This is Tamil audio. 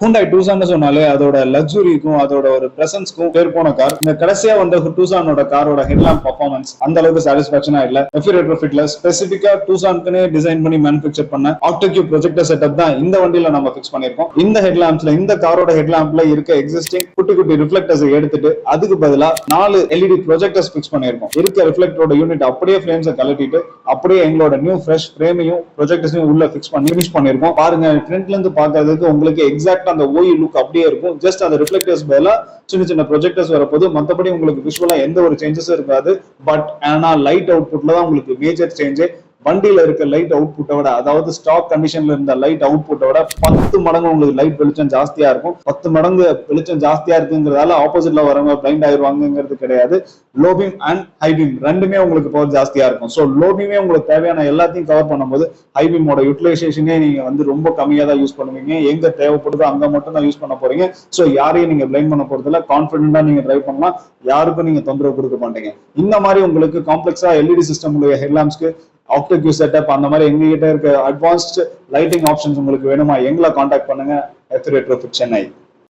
Hyundai Tucson சொன்னாலே அதோட லக்ஸுரிக்கும் அதோட ஒரு பிரசன்ஸ்க்கும் பேர் போன கார். இந்த கடைசியா வந்த டூசானோட காரோட ஹெட்லாம்ப் பர்ஃபார்மன்ஸ் அந்த அளவுக்கு சாட்டிஸ்பாக்சனா இல்ல. எஃபி ரெட்ரோஃபிட்ல ஸ்பெசிபிக்கா டூசானுக்குன்னு டிசைன் பண்ணி மேனுஃபேக்சர் பண்ண ஆக்டோகியூப் ப்ரொஜெக்டர் செட்டப் தான் இந்த வண்டியில நம்ம ஃபிக்ஸ் பண்ணிருக்கோம். இந்த ஹெட்லாம்ப்ஸ்ல இந்த காரோட ஹெட்லாம்ப்ல இருக்க எக்ஸிஸ்டிங் குட்டி குட்டி ரிஃப்ளெக்டர்ஸ் எடுத்துட்டு அதுக்கு பதிலா 4 LED ப்ரொஜெக்டர்ஸ் ஃபிக்ஸ் பண்ணிருக்கோம். இருக்க ரிஃப்ளெக்டரோட யூனிட் அப்படியே ஃப்ரேம்ஸை கழட்டிட்டு அப்படியே எங்களோட நியூ ஃப்ரெஷ் ஃப்ரேமையும் ப்ரொஜெக்டர்ஸையும் உள்ள ஃபிக்ஸ் பண்ணி ஃபினிஷ் பண்ணிருக்கோம். பாருங்க, ஃப்ரண்ட்ல இருந்து பாக்குறதுக்கு உங்களுக்கு எக்ஸாக்ட் அந்த ஓய் லுக் அப்படியே இருக்கும். ஜஸ்ட் அந்த ரிஃப்ளெக்டர்ஸ் பதிலா சின்ன சின்ன ப்ரொஜெக்டர்ஸ் வரப்போது. மற்றபடி உங்களுக்கு விஷுவலா எந்த ஒரு சேஞ்சஸும் இருக்காது. பட் ஆனா லைட் அவுட்புட்ல தான் உங்களுக்கு மேஜர் சேஞ்சே. வண்டியில இருக்க லைட் அவுட்புட்டை விட, அதாவது ஸ்டாக் கண்டிஷன்ல இருந்த லைட் அவுட்புட்டை விட 10 மடங்கு உங்களுக்கு லைட் வெளிச்சம் ஜாஸ்தியா இருக்கும். 10 மடங்கு வெளிச்சம் ஜாஸ்தியா இருக்குங்கிறதால ஆப்போசிட்ல வரவங்க பிளைண்ட் ஆயிடுவாங்கிறது கிடையாது. Low beam and high beam ரெண்டுமே உங்களுக்கு பவர் ஜாஸ்தியா இருக்கும். ஸோ லோ பீமே உங்களுக்கு தேவையான எல்லாத்தையும் கவர் பண்ணும்போது ஹை பீமோட யூட்டிலைசேஷனே நீங்க வந்து ரொம்ப கம்மியா தான் யூஸ் பண்ணுவீங்க. எங்க தேவைப்படுதோ அங்க மட்டும் தான் யூஸ் பண்ண போறீங்க. ஸோ யாரையும் நீங்க பிளைண்ட் பண்ண போறதுல கான்பிடென்டா நீங்க டிரைவ் பண்ணலாம். யாருக்கும் நீங்க தொந்தரவு கொடுக்க மாட்டீங்க. இந்த மாதிரி உங்களுக்கு காம்ப்ளெக்ஸா எல்இடி சிஸ்டம் உடைய ஹெட்லாம்ஸ்க்கு ஆக்டோகியூ செட்டப் அந்த மாதிரி எங்ககிட்ட இருக்க அட்வான்ஸ்ட் லைட்டிங் ஆப்ஷன்ஸ் உங்களுக்கு வேணுமா, எங்களை கான்டாக்ட் பண்ணுங்க. எஃபி ரெட்ரோஃபிட் சென்னை.